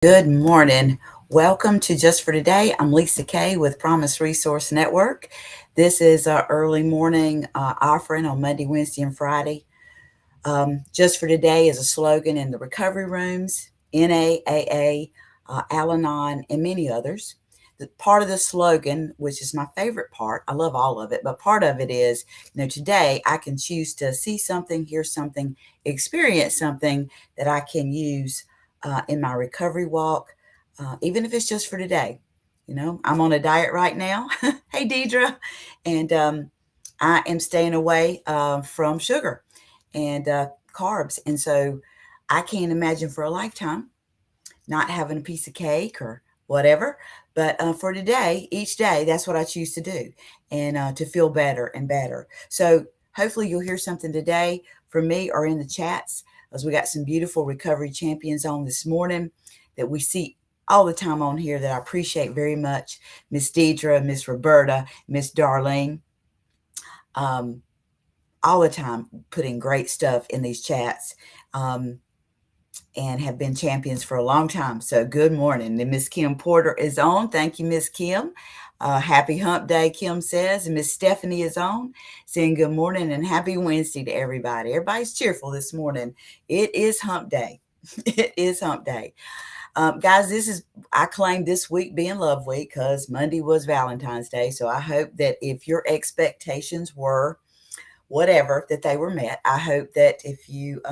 Good morning. Welcome to Just for Today. I'm Lisa Kaye with Promise Resource Network. This is our early morning offering on Monday, Wednesday, and Friday. Just for Today is a slogan in the recovery rooms, NAAA, Al Anon, and many others. The part of the slogan, which is my favorite part, I love all of it, but part of it is, today I can choose to see something, hear something, experience something that I can use in my recovery walk, even if it's just for today. I'm on a diet right now. Hey, Deidre. And I am staying away from sugar and carbs. And so I can't imagine for a lifetime not having a piece of cake or whatever. But for today, each day, that's what I choose to do and to feel better and better. So hopefully you'll hear something today from me or in the chats, as we got some beautiful recovery champions on this morning that we see all the time on here that I appreciate very much. Miss Deidre, Miss Roberta, Miss Darlene. Um, all the time putting great stuff in these chats. Um, and have been champions for a long time. So good morning. And Miss Kim Porter is on. Thank you, Miss Kim. Happy hump day, Kim says. And Miss Stephanie is on, saying good morning and happy Wednesday to everybody. Everybody's cheerful this morning. It is hump day. It is hump day. Guys, I claim this week being Love Week because Monday was Valentine's Day. So I hope that if your expectations were whatever, that they were met. I hope that if you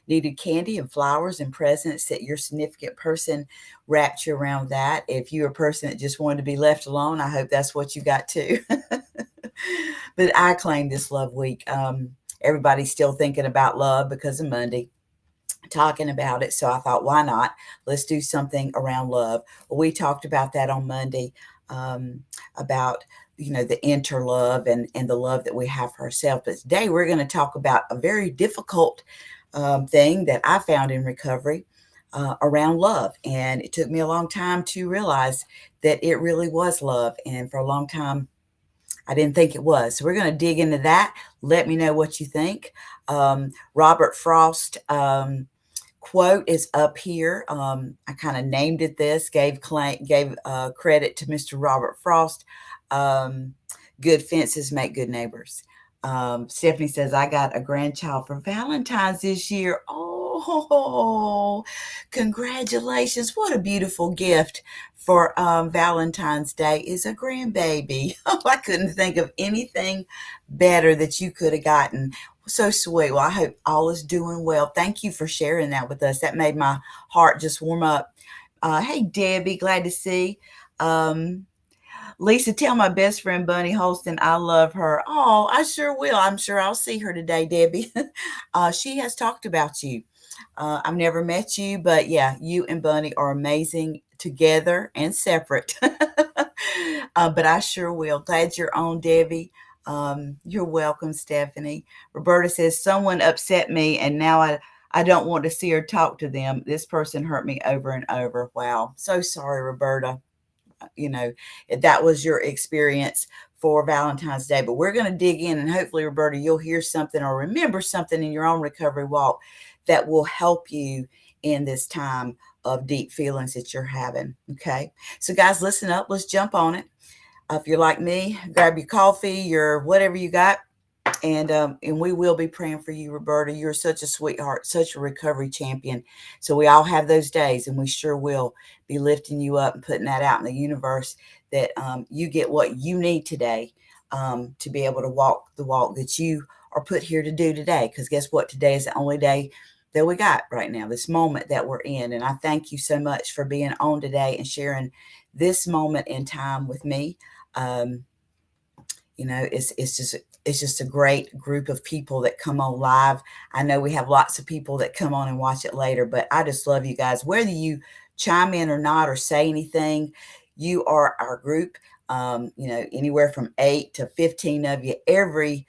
needed candy and flowers and presents, that your significant person wrapped you around that. If you're a person that just wanted to be left alone, I hope that's what you got too. But I claim this Love Week. Everybody's still thinking about love because of Monday, talking about it. So I thought, why not? Let's do something around love. Well, we talked about that on Monday, about the inner love and the love that we have for ourselves. But today we're going to talk about a very difficult thing that I found in recovery around love. And it took me a long time to realize that it really was love. And for a long time, I didn't think it was. So we're going to dig into that. Let me know what you think. Robert Frost quote is up here. I kind of named it this, gave credit to Mr. Robert Frost. Good fences make good neighbors. Stephanie says, I got a grandchild for Valentine's this year. Oh, congratulations. What a beautiful gift for Valentine's Day is a grandbaby. Oh, I couldn't think of anything better that you could have gotten. So sweet. Well, I hope all is doing well. Thank you for sharing that with us. That made my heart just warm up. Hey, Debbie, glad to see. Um, Lisa, tell my best friend Bunny Holston I love her. Oh, I sure will. I'm sure I'll see her today, Debbie. She has talked about you. I've never met you, but yeah, you and Bunny are amazing together and separate. But I sure will. Glad you're on, Debbie. You're welcome, Stephanie. Roberta says, someone upset me and now I don't want to see or talk to them. This person hurt me over and over. Wow. So sorry, Roberta. You know, that was your experience for Valentine's Day. But we're going to dig in and hopefully, Roberta, you'll hear something or remember something in your own recovery walk that will help you in this time of deep feelings that you're having. Okay. So, guys, listen up. Let's jump on it. If you're like me, grab your coffee, your whatever you got, and we will be praying for you, Roberta. You're such a sweetheart, such a recovery champion. So we all have those days, and we sure will be lifting you up and putting that out in the universe that you get what you need today to be able to walk the walk that you are put here to do today. Because guess what? Today is the only day that we got right now, this moment that we're in. And I thank you so much for being on today and sharing this moment in time with me. Um, it's just a great group of people that come on live. I know we have lots of people that come on and watch it later, but I just love you guys. Whether you chime in or not or say anything, you are our group. Anywhere from 8 to 15 of you every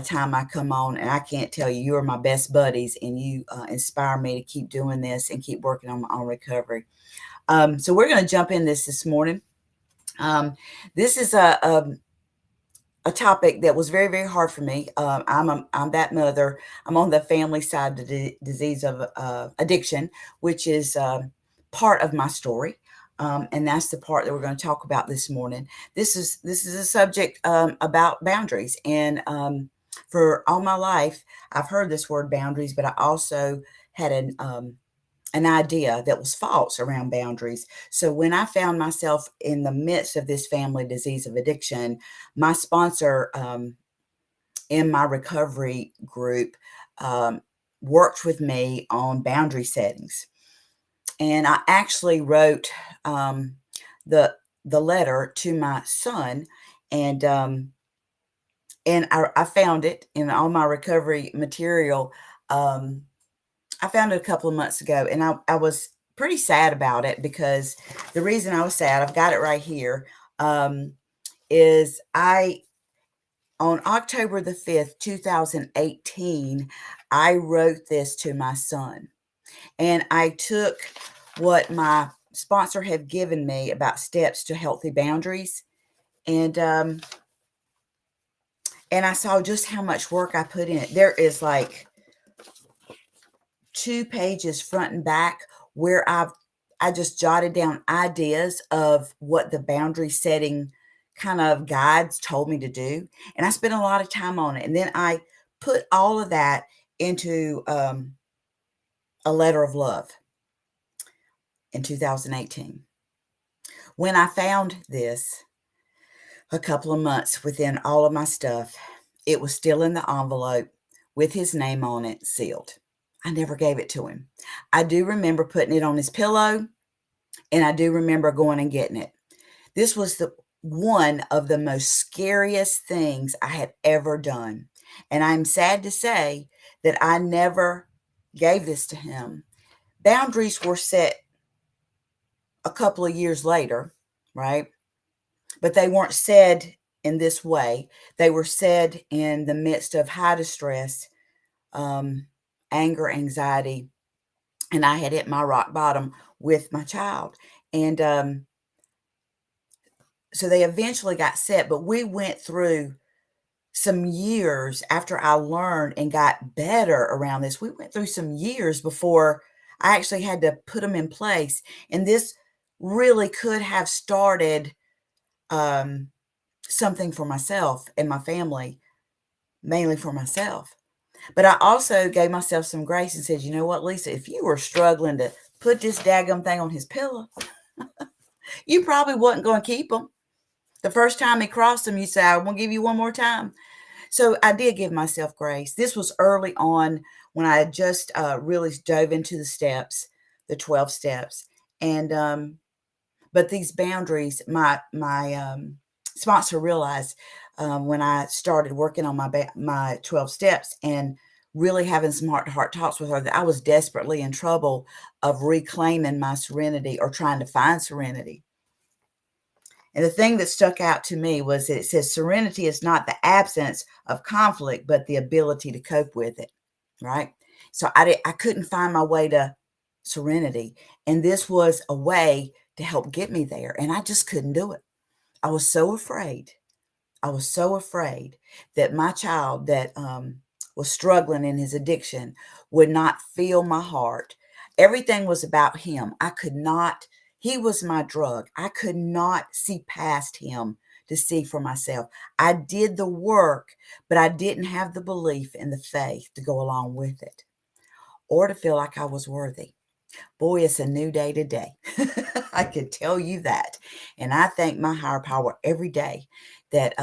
time I come on, and I can't tell you, you are my best buddies, and you inspire me to keep doing this and keep working on my own recovery. So we're going to jump in this morning. This is a topic that was very, very hard for me. I'm that mother. I'm on the family side of the disease of addiction, which is part of my story. And that's the part that we're going to talk about this morning. This is a subject about boundaries, and for all my life, I've heard this word boundaries, but I also had an idea that was false around boundaries. So when I found myself in the midst of this family disease of addiction, my sponsor in my recovery group worked with me on boundary settings. And I actually wrote the letter to my son, and I found it in all my recovery material. I found it a couple of months ago, and I was pretty sad about it, because the reason I was sad, I've got it right here, is on October the 5th, 2018, I wrote this to my son. And I took what my sponsor had given me about steps to healthy boundaries, and I saw just how much work I put in it. There is like 2 pages front and back where I just jotted down ideas of what the boundary setting kind of guides told me to do, and I spent a lot of time on it. And then I put all of that into a letter of love in 2018. When I found this a couple of months within all of my stuff, it was still in the envelope with his name on it, sealed. I never gave it to him. I do remember putting it on his pillow, and I do remember going and getting it. This was one of the most scariest things I had ever done. And I'm sad to say that I never gave this to him. Boundaries were set a couple of years later, right? But they weren't said in this way. They were said in the midst of high distress, anger, anxiety, and I had hit my rock bottom with my child. And so they eventually got set, but we went through some years after I learned and got better around this. We went through some years before I actually had to put them in place. And this really could have started something for myself and my family, mainly for myself. But I also gave myself some grace and said, you know what, Lisa, if you were struggling to put this daggum thing on his pillow, you probably wasn't going to keep him. The first time he crossed them, you say, I won't give you one more time. So I did give myself grace. This was early on when I had just really dove into the steps, the 12 steps. And but these boundaries, my sponsor realized when I started working on my 12 steps and really having some heart-to-heart talks with her, that I was desperately in trouble of reclaiming my serenity or trying to find serenity. And the thing that stuck out to me was that it says serenity is not the absence of conflict, but the ability to cope with it, right? So I couldn't find my way to serenity, and this was a way to help get me there, and I just couldn't do it. I was so afraid. I was so afraid that my child that was struggling in his addiction would not feel my heart. Everything was about him. I could not, he was my drug. I could not see past him to see for myself. I did the work, but I didn't have the belief and the faith to go along with it or to feel like I was worthy. Boy, it's a new day today. I can tell you that. And I thank my higher power every day that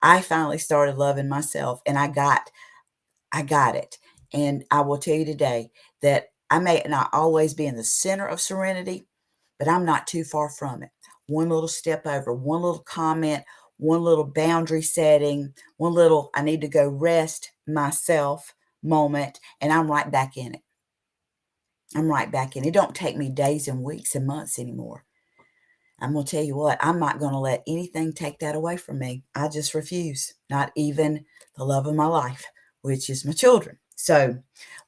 I finally started loving myself, and I got it. And I will tell you today that I may not always be in the center of serenity, but I'm not too far from it. One little step over, one little comment, one little boundary setting, one little I need to go rest myself moment, and I'm right back in it. I'm right back in it. It don't take me days and weeks and months anymore. I'm going to tell you what, I'm not going to let anything take that away from me. I just refuse, not even the love of my life, which is my children. So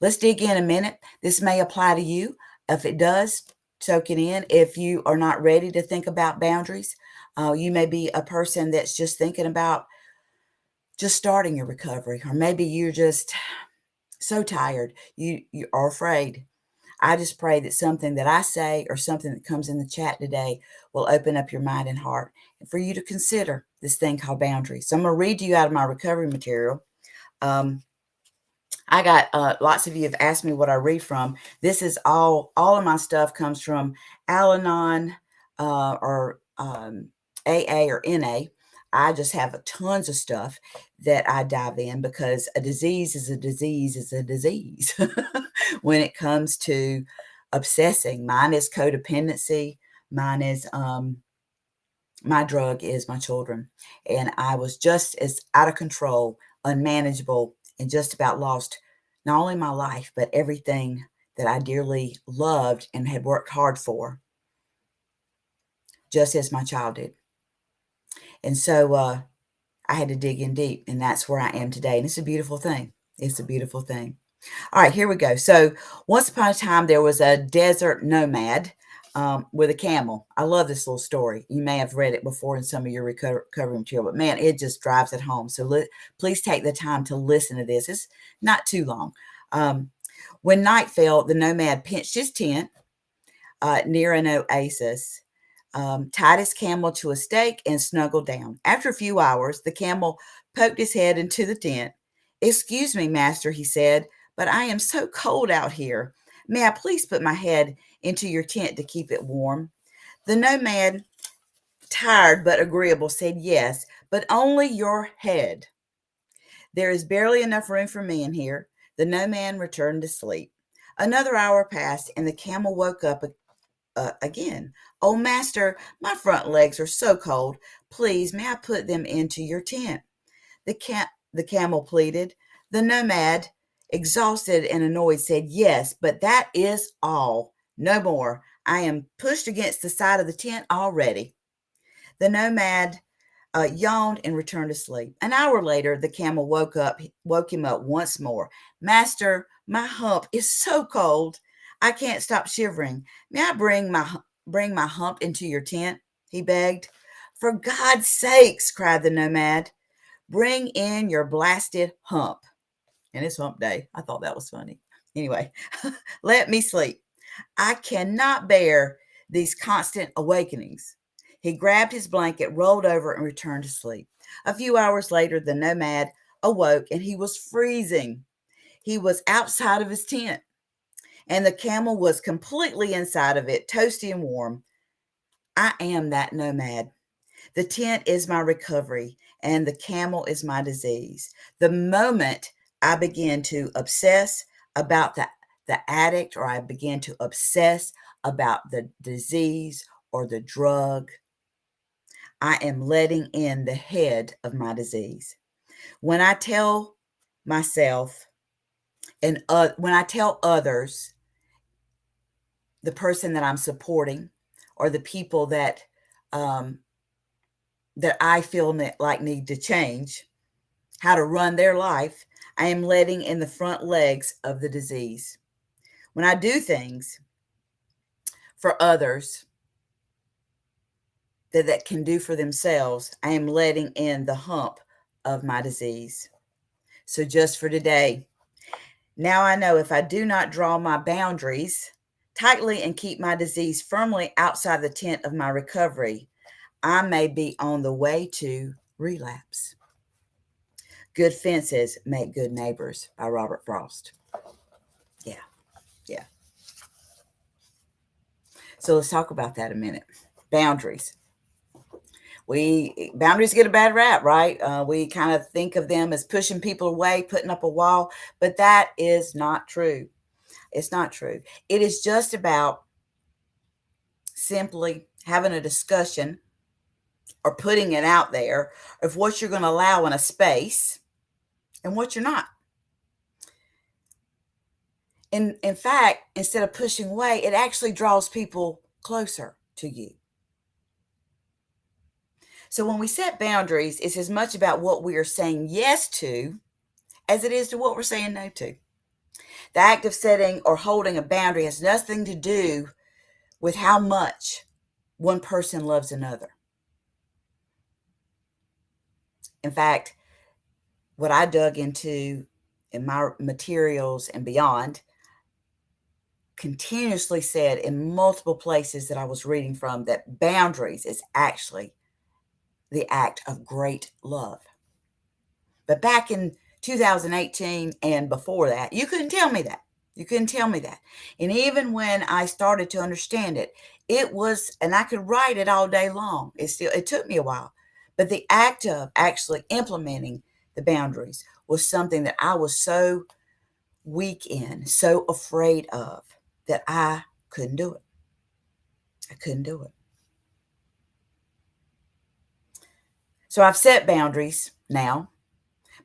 let's dig in a minute. This may apply to you. If it does, soak it in. If you are not ready to think about boundaries, you may be a person that's just thinking about just starting your recovery, or maybe you're just so tired, you are afraid. I just pray that something that I say or something that comes in the chat today will open up your mind and heart and for you to consider this thing called boundaries. So I'm going to read to you out of my recovery material. I got lots of you have asked me what I read from. This is all of my stuff comes from Al-Anon or AA or NA. I just have tons of stuff that I dive in because a disease is a disease is a disease when it comes to obsessing. Mine is codependency. Mine is my drug is my children. And I was just as out of control, unmanageable, and just about lost not only my life, but everything that I dearly loved and had worked hard for, just as my child did. And so I had to dig in deep, and that's where I am today. And it's a beautiful thing. It's a beautiful thing. All right, here we go. So once upon a time, there was a desert nomad with a camel. I love this little story. You may have read it before in some of your recovery material, but man, it just drives it home. So please take the time to listen to this. It's not too long. When night fell, the nomad pitched his tent near an oasis, tied his camel to a stake, and snuggled down. After a few hours, the camel poked his head into the tent. "Excuse me, master," he said, "but I am so cold out here. May I please put my head into your tent to keep it warm?" The nomad, tired but agreeable, said, "Yes, but only your head. There is barely enough room for me in here." The nomad returned to sleep. Another hour passed, and the camel woke up again. "Oh, master, my front legs are so cold. Please, may I put them into your tent?" The camel pleaded. The nomad, exhausted and annoyed, said, "Yes, but that is all. No more. I am pushed against the side of the tent already." The nomad yawned and returned to sleep. An hour later, the camel woke him up once more. "Master, my hump is so cold. I can't stop shivering. May I bring my hump into your tent?" he begged. "For God's sakes," cried the nomad, "bring in your blasted hump." And it's hump day. I thought that was funny. Anyway, "let me sleep. I cannot bear these constant awakenings." He grabbed his blanket, rolled over, and returned to sleep. A few hours later, the nomad awoke and he was freezing. He was outside of his tent, and the camel was completely inside of it, toasty and warm. I am that nomad. The tent is my recovery, and the camel is my disease. The moment I begin to obsess about the addict, or I begin to obsess about the disease or the drug, I am letting in the head of my disease. When I tell myself and when I tell others, the person that I'm supporting or the people um, that I feel like need to change how to run their life, I am letting in the front legs of the disease. When I do things for others that can do for themselves, I am letting in the hump of my disease. So just for today, now I know if I do not draw my boundaries tightly and keep my disease firmly outside the tent of my recovery, I may be on the way to relapse. Good fences make good neighbors by Robert Frost. Yeah, yeah. So let's talk about that a minute. Boundaries. Boundaries get a bad rap, right? We kind of think of them as pushing people away, putting up a wall, but that is not true. It's not true. It is just about simply having a discussion or putting it out there of what you're going to allow in a space and what you're not. In fact, instead of pushing away, it actually draws people closer to you. So when we set boundaries, it's as much about what we are saying yes to as it is to what we're saying no to. The act of setting or holding a boundary has nothing to do with how much one person loves another. In fact, what I dug into in my materials and beyond continuously said in multiple places that I was reading from that boundaries is actually the act of great love. But back in 2018 and before that, you couldn't tell me that. You couldn't tell me that. And even when I started to understand it, it was, and I could write it all day long. It took me a while. But the act of actually implementing the boundaries was something that I was so weak in, so afraid of, that I couldn't do it. I couldn't do it. So I've set boundaries now,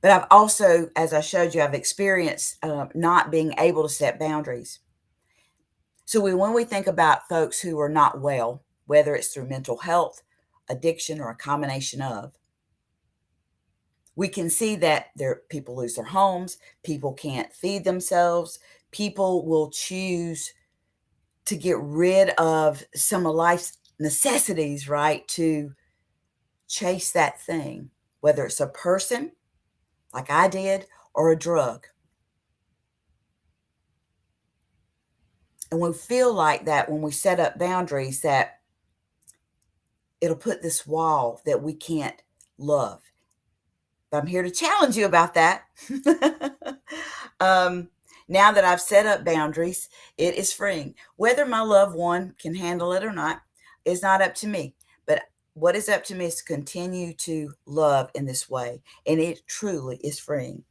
but I've also, as I showed you, I've experienced not being able to set boundaries. So when we think about folks who are not well, whether it's through mental health, addiction, or a combination of, we can see that people lose their homes, people can't feed themselves, people will choose to get rid of some of life's necessities, right, to chase that thing, whether it's a person, like I did, or a drug. And we feel like that when we set up boundaries, that it'll put this wall that we can't love. But I'm here to challenge you about that. um, now that I've set up boundaries, it is freeing. Whether my loved one can handle it or not is not up to me. But what is up to me is to continue to love in this way. And it truly is freeing.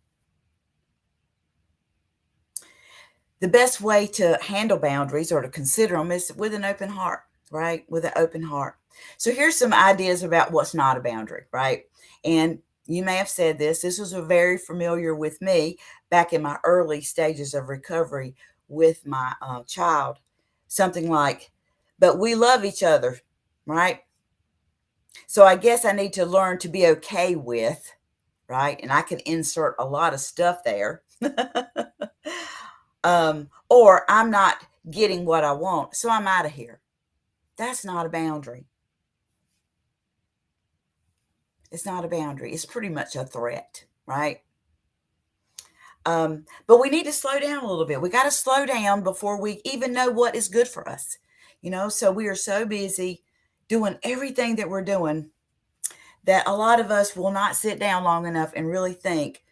The best way to handle boundaries or to consider them is with an open heart, right? With an open heart. So here's some ideas about what's not a boundary, right? And you may have said this. This was very familiar with me back in my early stages of recovery with my child. Something like, but we love each other, right? So I guess I need to learn to be okay with, right? And I can insert a lot of stuff there. Or I'm not getting what I want, so I'm out of here. That's not a boundary. It's not a boundary. It's pretty much a threat, right? But we need to slow down a little bit. We got to slow down before we even know what is good for us. So we are so busy doing everything that we're doing that a lot of us will not sit down long enough and really think,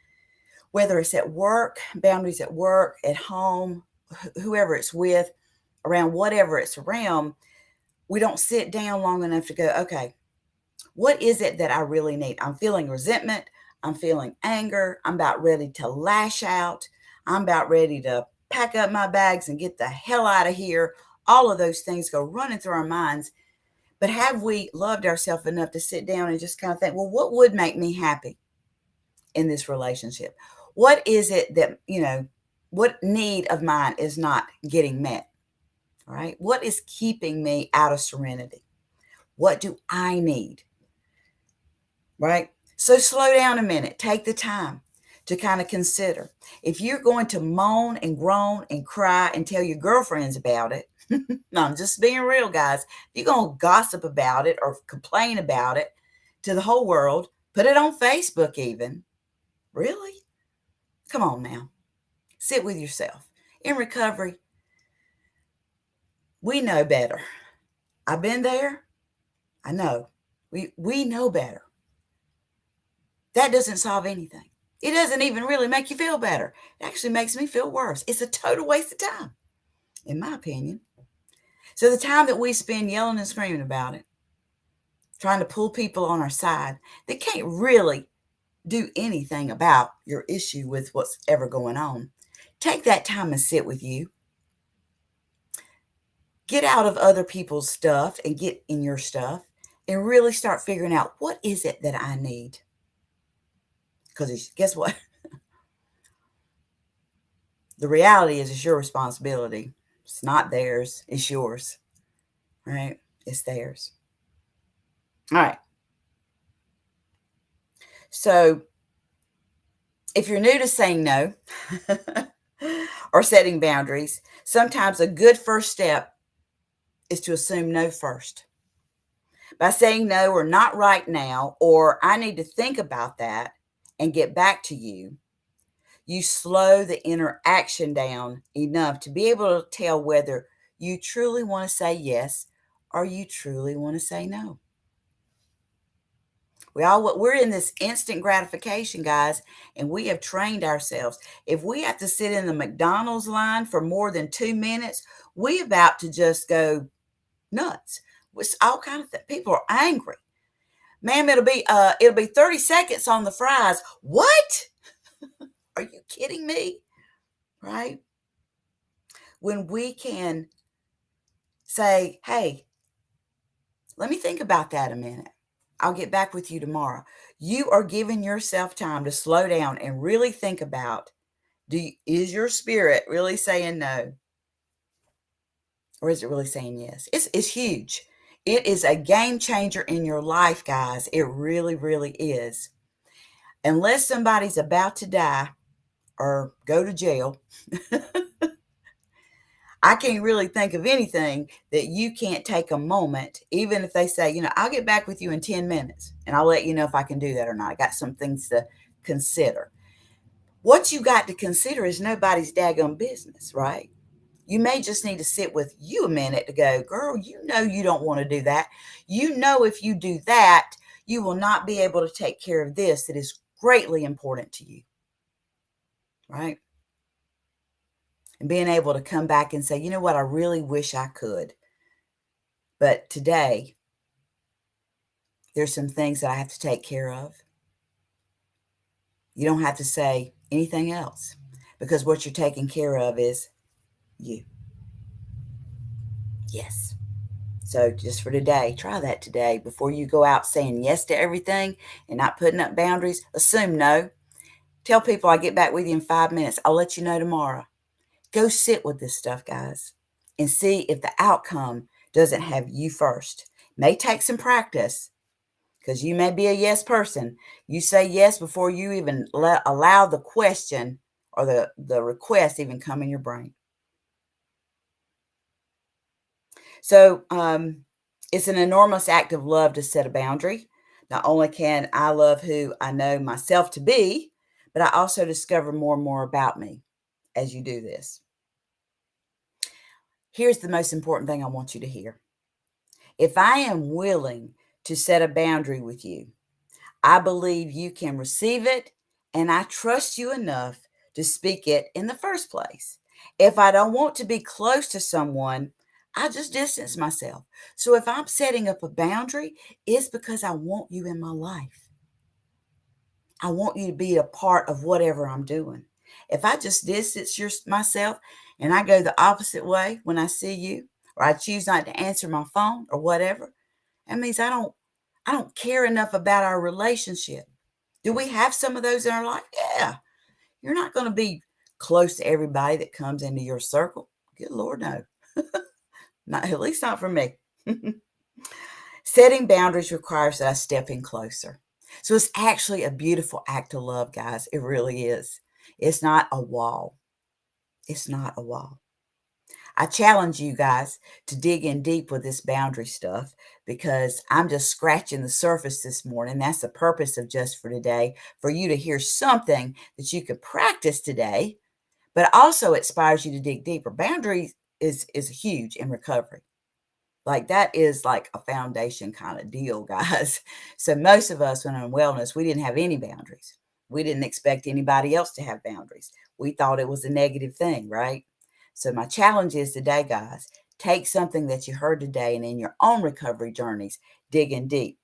whether it's at work, boundaries at work, at home, whoever it's with, around whatever it's around, we don't sit down long enough to go, okay, what is it that I really need? I'm feeling resentment. I'm feeling anger. I'm about ready to lash out. I'm about ready to pack up my bags and get the hell out of here. All of those things go running through our minds. But have we loved ourselves enough to sit down and just kind of think, well, what would make me happy in this relationship? What is it that, what need of mine is not getting met? All right. What is keeping me out of serenity? What do I need? Right. So slow down a minute. Take the time to kind of consider. If you're going to moan and groan and cry and tell your girlfriends about it, no, I'm just being real, guys. If you're going to gossip about it or complain about it to the whole world, put it on Facebook even. Really? Come on now. Sit with yourself. In recovery, we know better. I've been there. I know. We know better. That doesn't solve anything. It doesn't even really make you feel better. It actually makes me feel worse. It's a total waste of time, in my opinion. So the time that we spend yelling and screaming about it, trying to pull people on our side that can't really do anything about your issue with what's ever going on, take that time and sit with you. Get out of other people's stuff and get in your stuff and really start figuring out, what is it that I need? Because guess what? The reality is it's your responsibility. It's not theirs. It's yours, right? It's theirs. All right. So if you're new to saying no or setting boundaries, sometimes a good first step is to assume no first. By saying no or not right now, or I need to think about that and get back to you, You slow the interaction down enough to be able to tell whether you truly want to say yes or you truly want to say no. We're in this instant gratification, guys, and we have trained ourselves. If we have to sit in the McDonald's line for more than 2 minutes, we about to just go nuts. It's all kind of people are angry. Ma'am, it'll be 30 seconds on the fries. What? Are you kidding me? Right? When we can say, hey, let me think about that a minute. I'll get back with you tomorrow. You are giving yourself time to slow down and really think about, is your spirit really saying no? Or is it really saying yes? It's huge. It is a game changer in your life, guys. It really, really is. Unless somebody's about to die or go to jail, I can't really think of anything that you can't take a moment, even if they say, I'll get back with you in 10 minutes and I'll let you know if I can do that or not. I got some things to consider. What you got to consider is nobody's daggone business, right? You may just need to sit with you a minute to go, girl, you don't want to do that. If you do that, you will not be able to take care of this that is greatly important to you, right? And being able to come back and say, you know what, I really wish I could. But today, there's some things that I have to take care of. You don't have to say anything else because what you're taking care of is you. Yes. So just for today, try that today. Before you go out saying yes to everything and not putting up boundaries, assume no. Tell people I'll get back with you in 5 minutes. I'll let you know tomorrow. Go sit with this stuff, guys, and see if the outcome doesn't have you first. May take some practice because you may be a yes person. You say yes before you even allow the question or the request even come in your brain. So it's an enormous act of love to set a boundary. Not only can I love who I know myself to be, but I also discover more and more about me as you do this. Here's the most important thing I want you to hear. If I am willing to set a boundary with you, I believe you can receive it, and I trust you enough to speak it in the first place. If I don't want to be close to someone, I just distance myself. So if I'm setting up a boundary, it's because I want you in my life. I want you to be a part of whatever I'm doing. If I just distance myself and I go the opposite way when I see you, or I choose not to answer my phone or whatever, that means I don't care enough about our relationship. Do we have some of those in our life? Yeah. You're not going to be close to everybody that comes into your circle. Good Lord, no. Not, at least not for me. Setting boundaries requires that I step in closer. So it's actually a beautiful act of love, guys. It really is. It's not a wall. It's not a wall. I challenge you guys to dig in deep with this boundary stuff because I'm just scratching the surface this morning. That's the purpose of Just for Today, for you to hear something that you could practice today, but also inspires you to dig deeper. Boundaries is huge in recovery. Like that is like a foundation kind of deal, guys. So most of us when in wellness, we didn't have any boundaries. We didn't expect anybody else to have boundaries. We thought it was a negative thing, right? So my challenge is today, guys, take something that you heard today and in your own recovery journeys, dig in deep.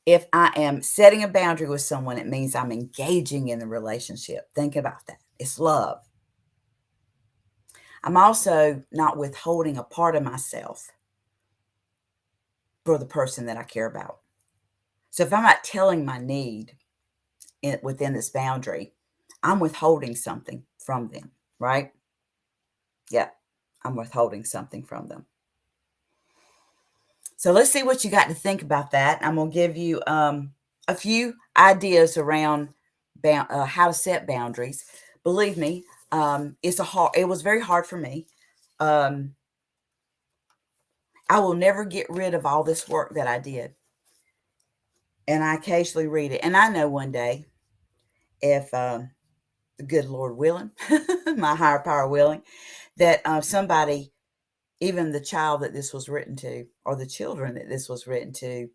If I am setting a boundary with someone, it means I'm engaging in the relationship. Think about that. It's love. I'm also not withholding a part of myself for the person that I care about. So if I'm not telling my need within this boundary, I'm withholding something from them, right? Yeah, I'm withholding something from them. So let's see what you got to think about that. I'm going to give you a few ideas around how to set boundaries. Believe me, it was very hard for me. I will never get rid of all this work that I did. And I occasionally read it. And I know one day if the good Lord willing, my higher power willing, that somebody, even the child that this was written to, or the children that this was written to,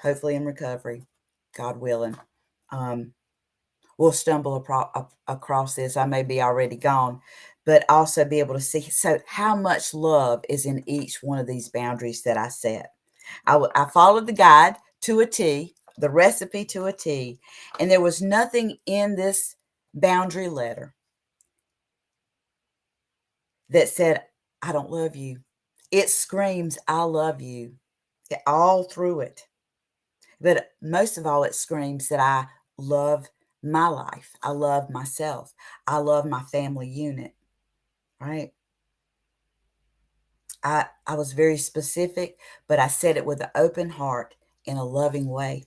hopefully in recovery, God willing, will stumble across this. I may be already gone, but also be able to see so how much love is in each one of these boundaries that I set. I followed the guide to a T, the recipe to a T, and there was nothing in this boundary letter that said, I don't love you. It screams, I love you, all through it. But most of all, it screams that I love my life. I love myself. I love my family unit, right? I was very specific, but I said it with an open heart in a loving way.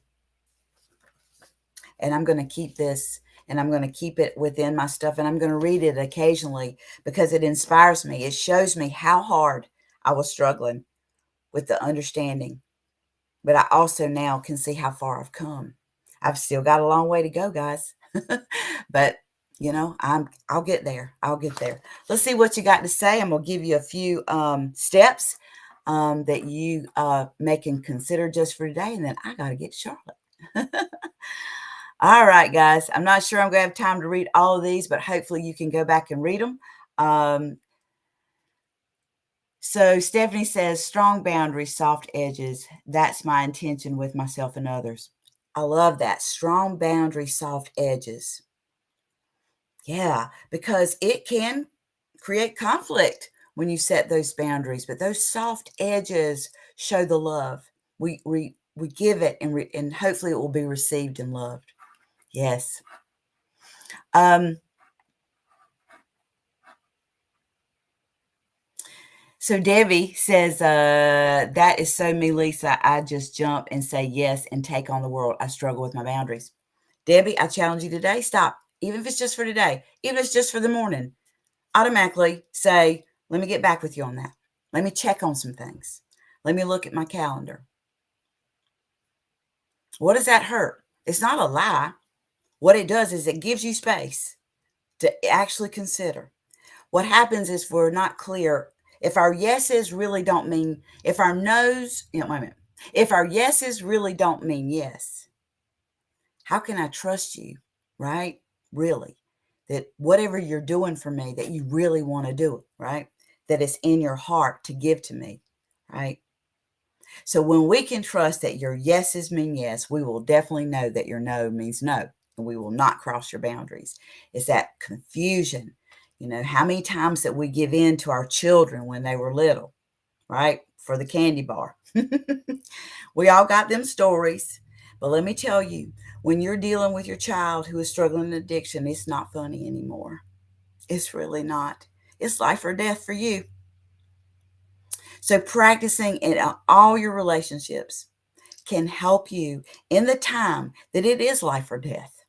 And I'm going to keep this, and I'm going to keep it within my stuff, and I'm going to read it occasionally because it inspires me. It shows me how hard I was struggling with the understanding, but I also now can see how far I've come. I've still got a long way to go, guys. But I'll get there. I'll get there. Let's see what you got to say. I'm gonna give you a few steps that you may can consider just for today, and then I gotta get to Charlotte. All right, guys. I'm not sure I'm gonna have time to read all of these, but hopefully you can go back and read them. So Stephanie says, strong boundaries, soft edges. That's my intention with myself and others. I love that. Strong boundaries, soft edges. Yeah, because it can create conflict when you set those boundaries, but those soft edges show the love. We give it, and hopefully it will be received and loved. Yes. So Debbie says, that is so me, Lisa. I just jump and say yes and take on the world. I struggle with my boundaries. Debbie, I challenge you today. Stop. Even if it's just for today, even if it's just for the morning, automatically say, let me get back with you on that. Let me check on some things. Let me look at my calendar. What does that hurt? It's not a lie. What it does is it gives you space to actually consider. What happens is we're not clear. If our yeses really don't mean, if our no's, wait a minute. If our yeses really don't mean yes, how can I trust you, right? Really, that whatever you're doing for me, that you really want to do it, right? That it's in your heart to give to me, right? So when we can trust that your yeses mean yes, we will definitely know that your no means no, and we will not cross your boundaries. It's that confusion. How many times that we give in to our children when they were little, right? For the candy bar. We all got them stories. But let me tell you, when you're dealing with your child who is struggling with addiction, it's not funny anymore. It's really not. It's life or death for you. So practicing in all your relationships can help you in the time that it is life or death.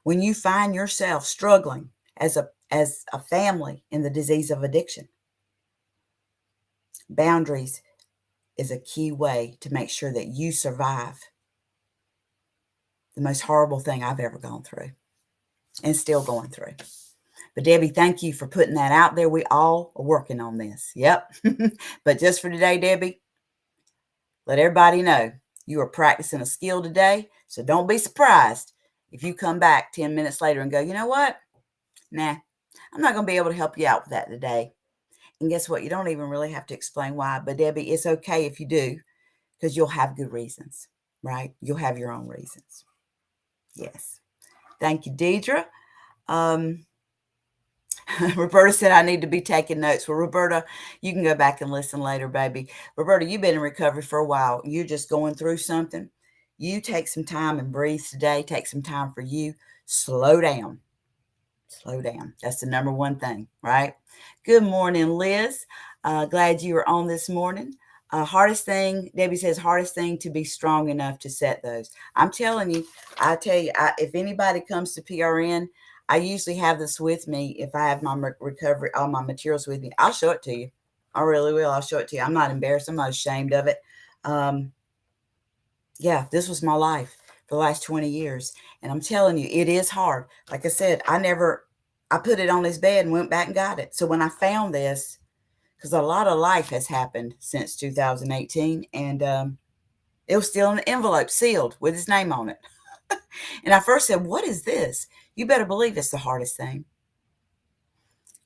When you find yourself struggling as a family in the disease of addiction, boundaries is a key way to make sure that you survive the most horrible thing I've ever gone through and still going through. But Debbie, thank you for putting that out there. We all are working on this. Yep. But just for today, Debbie, let everybody know you are practicing a skill today. So don't be surprised if you come back 10 minutes later and go, you know what? Nah, I'm not going to be able to help you out with that today. And guess what? You don't even really have to explain why. But Debbie, it's okay if you do, because you'll have good reasons, right? You'll have your own reasons. Yes. Thank you, Deidre. Roberta said I need to be taking notes. Well, Roberta, you can go back and listen later, baby. Roberta, you've been in recovery for a while. You're just going through something. You take some time and breathe today. Take some time for you. Slow down. Slow down. That's the number one thing, right? Good morning, Liz. Glad you were on this morning. Hardest thing, Debbie says, hardest thing to be strong enough to set those. I'm telling you, if anybody comes to PRN, I usually have this with me. If I have my recovery, all my materials with me, I'll show it to you. I really will. I'll show it to you. I'm not embarrassed. I'm not ashamed of it. Yeah, this was my life. for the last 20 years. And I'm telling you, it is hard. Like I said, I put it on his bed and went back and got it. So when I found this, because a lot of life has happened since 2018, and it was still in an envelope sealed with his name on it. And I first said, "What is this?" You better believe it's the hardest thing.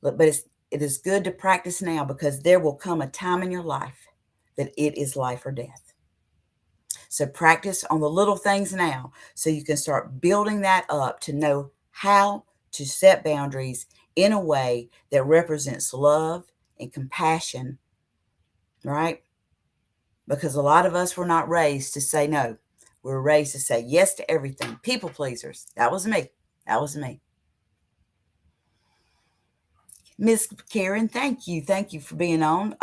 But it is good to practice now, because there will come a time in your life that it is life or death. So practice on the little things now so you can start building that up to know how to set boundaries in a way that represents love and compassion, right? Because a lot of us were not raised to say no. We were raised to say yes to everything. People pleasers. That was me. That was me. Miss Karen, thank you. Thank you for being on.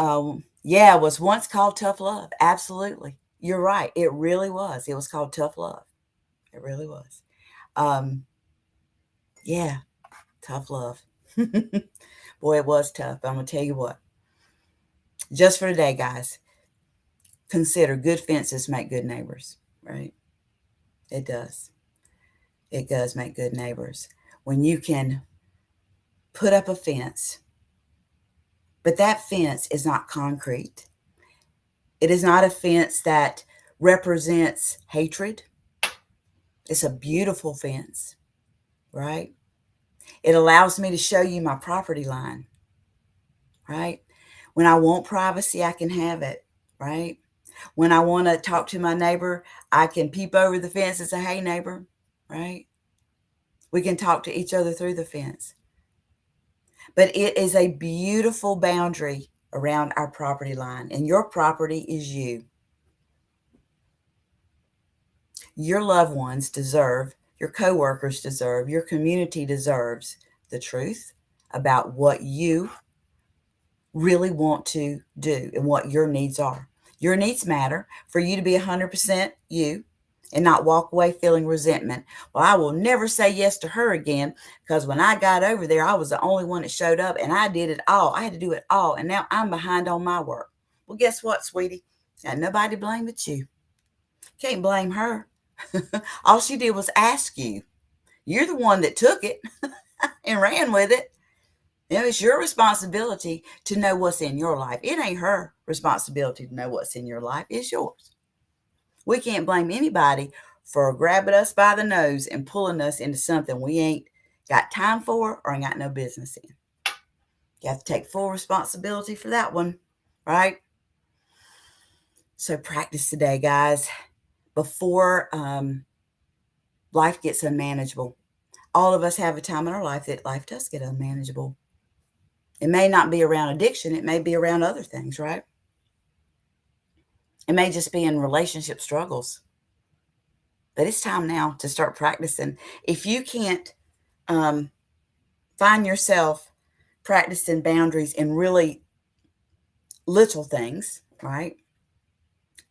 Yeah, it was once called tough love. Absolutely. You're right. It really was. It was called tough love. It really was. Um, yeah, tough love. Boy, it was tough. I'm going to tell you what. Just for today, guys, consider good fences make good neighbors, right? It does. It does make good neighbors. When you can put up a fence, but that fence is not concrete. It is not a fence that represents hatred. It's a beautiful fence, right? It allows me to show you my property line, right? When I want privacy, I can have it, right? When I want to talk to my neighbor, I can peep over the fence and say, "Hey, neighbor," right? We can talk to each other through the fence. But it is a beautiful boundary around our property line, and your property is you. Your loved ones deserve, your coworkers deserve, your community deserves the truth about what you really want to do and what your needs are. Your needs matter for you to be 100% you and not walk away feeling resentment. Well, I will never say yes to her again, because when I got over there, I was the only one that showed up and I did it all. I had to do it all. And now I'm behind on my work. Well, guess what, sweetie? Got nobody to blame but you. Can't blame her. All she did was ask you. You're the one that took it and ran with it. You know, it's your responsibility to know what's in your life. It ain't her responsibility to know what's in your life. It's yours. We can't blame anybody for grabbing us by the nose and pulling us into something we ain't got time for or ain't got no business in. You have to take full responsibility for that one, right? So practice today, guys, before life gets unmanageable. All of us have a time in our life that life does get unmanageable. It may not be around addiction. It may be around other things, right? It may just be in relationship struggles. But it's time now to start practicing. If you can't find yourself practicing boundaries in really little things, right?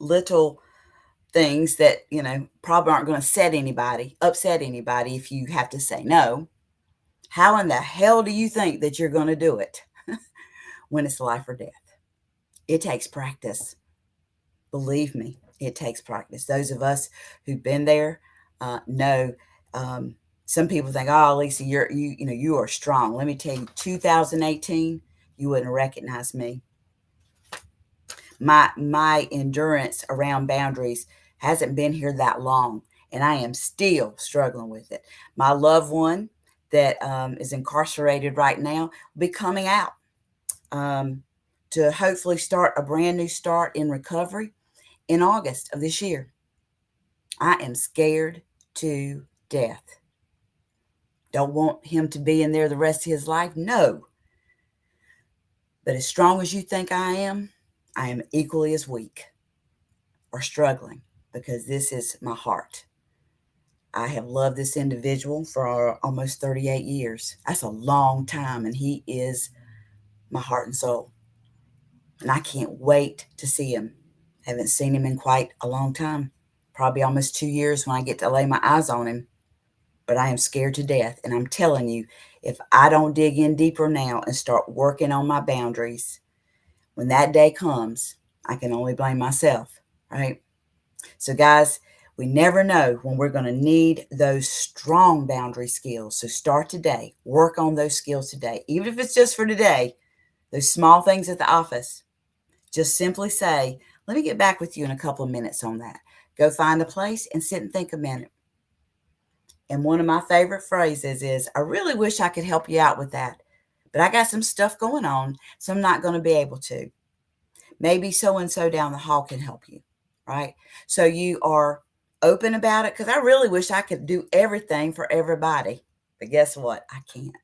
Little things that, probably aren't going to upset anybody if you have to say no. How in the hell do you think that you're going to do it when it's life or death? It takes practice. Believe me, it takes practice. Those of us who've been there know. Some people think, "Oh, Lisa, you are strong." Let me tell you, 2018, you wouldn't recognize me. My endurance around boundaries hasn't been here that long, and I am still struggling with it. My loved one that is incarcerated right now will be coming out to hopefully start a brand new start in recovery in August of this year. I am scared to death. Don't want him to be in there the rest of his life? No. But as strong as you think I am equally as weak or struggling, because this is my heart. I have loved this individual for almost 38 years. That's a long time, and he is my heart and soul. And I can't wait to see him. Haven't seen him in quite a long time, probably almost 2 years when I get to lay my eyes on him. But I am scared to death. And I'm telling you, if I don't dig in deeper now and start working on my boundaries, when that day comes, I can only blame myself, right? So guys, We never know when we're going to need those strong boundary skills. So start today. Work on those skills today. Even if it's just for today, those small things at the office. Just simply say, let me get back with you in a couple of minutes on that. Go find a place and sit and think a minute. And one of my favorite phrases is, I really wish I could help you out with that, but I got some stuff going on, so I'm not going to be able to. Maybe so and so down the hall can help you, right? So you are open about it, because I really wish I could do everything for everybody, but guess what? I can't,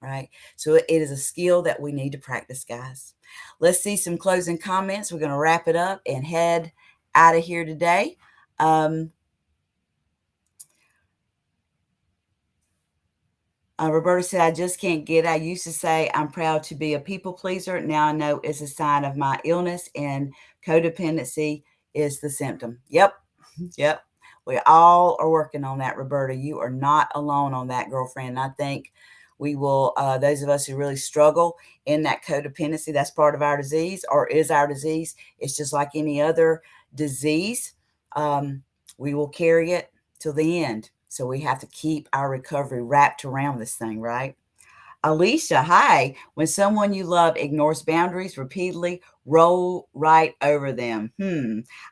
right? So it is a skill that we need to practice, guys. Let's see some closing comments. We're going to wrap it up and head out of here today. Roberta said, I just can't get it. I used to say I'm proud to be a people pleaser. Now I know it's a sign of my illness, and codependency is the symptom. Yep. Yep. We all are working on that, Roberta. You are not alone on that, girlfriend. I think we will, those of us who really struggle in that codependency, that's part of our disease, or is our disease. It's just like any other disease. We will carry it till the end. So we have to keep our recovery wrapped around this thing, right? Alicia, hi. When someone you love ignores boundaries repeatedly, roll right over them.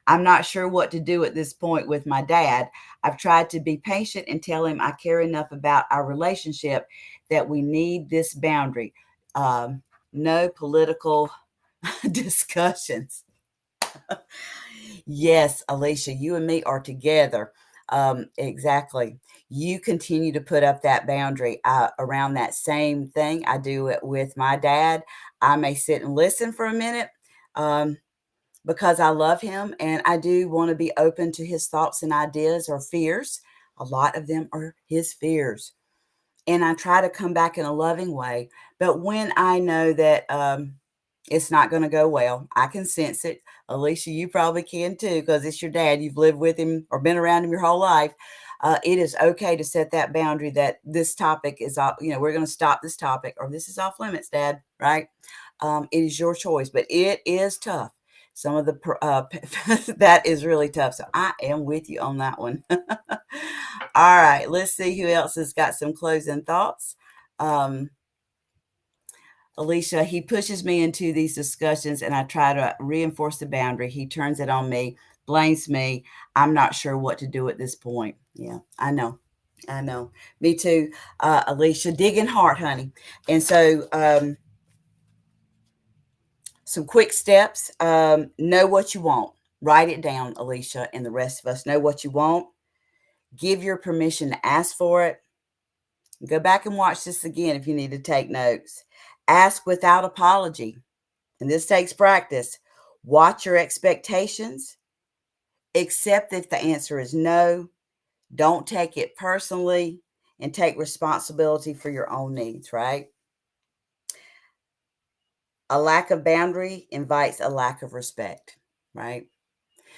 I'm not sure what to do at this point with my dad. I've tried to be patient and tell him I care enough about our relationship that we need this boundary. No political discussions. Yes, Alicia, you and me are together. Exactly. You continue to put up that boundary around that same thing. I do it with my dad. I may sit and listen for a minute because I love him, and I do want to be open to his thoughts and ideas or fears. A lot of them are his fears. And I try to come back in a loving way. But when I know that it's not going to go well, I can sense it. Alicia, you probably can too, because it's your dad. You've lived with him or been around him your whole life. It is okay to set that boundary that this topic is off, we're going to stop this topic, or this is off limits, Dad, right? It is your choice, but it is tough. Some of the that is really tough. So I am with you on that one. All right, let's see who else has got some closing thoughts. Alicia, he pushes me into these discussions and I try to reinforce the boundary. He turns it on me, blames me. I'm not sure what to do at this point. Yeah, I know. I know. Me too, Alicia. Digging heart, honey. And so, some quick steps. Know what you want. Write it down, Alicia, and the rest of us. Know what you want. Give your permission to ask for it. Go back and watch this again if you need to take notes. Ask without apology. And this takes practice. Watch your expectations. Accept if the answer is no. Don't take it personally, and take responsibility for your own needs, right? A lack of boundary invites a lack of respect, right?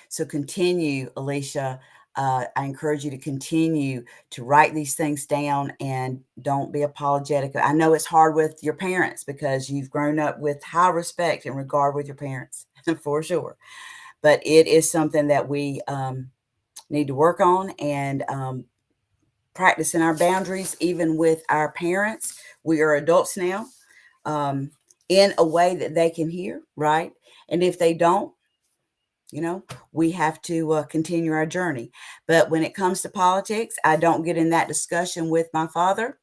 So continue, Alicia. I encourage you to continue to write these things down and don't be apologetic. I know it's hard with your parents because you've grown up with high respect and regard with your parents, for sure. But it is something that we need to work on, and practicing our boundaries, even with our parents. We are adults now, in a way that they can hear, right? And if they don't, we have to continue our journey. But when it comes to politics, I don't get in that discussion with my father,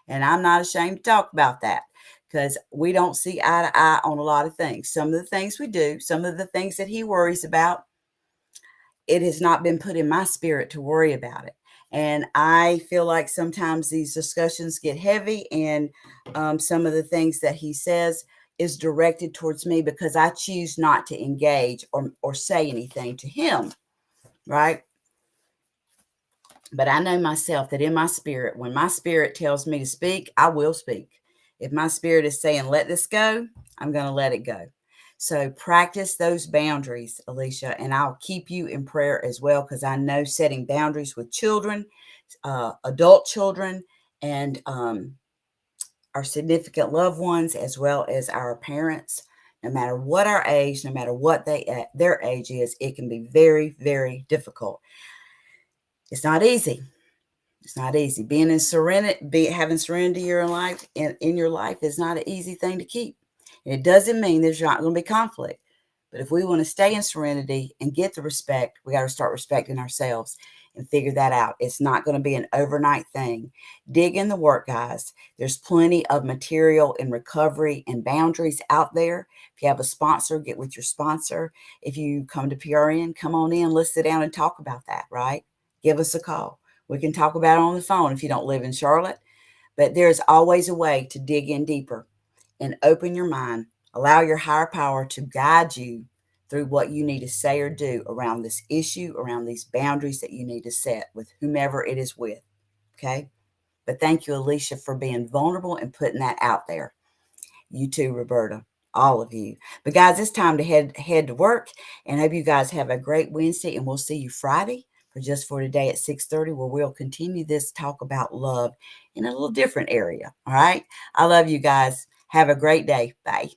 and I'm not ashamed to talk about that, because we don't see eye to eye on a lot of things. Some of the things we do, some of the things that he worries about, it has not been put in my spirit to worry about it. And I feel like sometimes these discussions get heavy, and some of the things that he says is directed towards me because I choose not to engage or say anything to him, right? But I know myself that in my spirit, when my spirit tells me to speak, I will speak. If my spirit is saying, let this go, I'm going to let it go. So practice those boundaries, Alicia, and I'll keep you in prayer as well, because I know setting boundaries with children, adult children, and our significant loved ones, as well as our parents, no matter what our age, no matter what their age is, it can be very, very difficult. It's not easy. It's not easy. Being in serenity, having serenity in your life, in your life is not an easy thing to keep. And it doesn't mean there's not going to be conflict. But if we want to stay in serenity and get the respect, we got to start respecting ourselves and figure that out. It's not going to be an overnight thing. Dig in the work, guys. There's plenty of material and recovery and boundaries out there. If you have a sponsor, get with your sponsor. If you come to PRN, come on in. Let's sit down and talk about that, right? Give us a call. We can talk about it on the phone if you don't live in Charlotte. But there's always a way to dig in deeper and open your mind. Allow your higher power to guide you through what you need to say or do around this issue, around these boundaries that you need to set with whomever it is with. Okay? But thank you, Alicia, for being vulnerable and putting that out there. You too, Roberta. All of you. But guys, it's time to head to work. And I hope you guys have a great Wednesday. And we'll see you Friday for Just for Today at 6:30, where we'll continue this talk about love in a little different area. All right. I love you guys. Have a great day. Bye.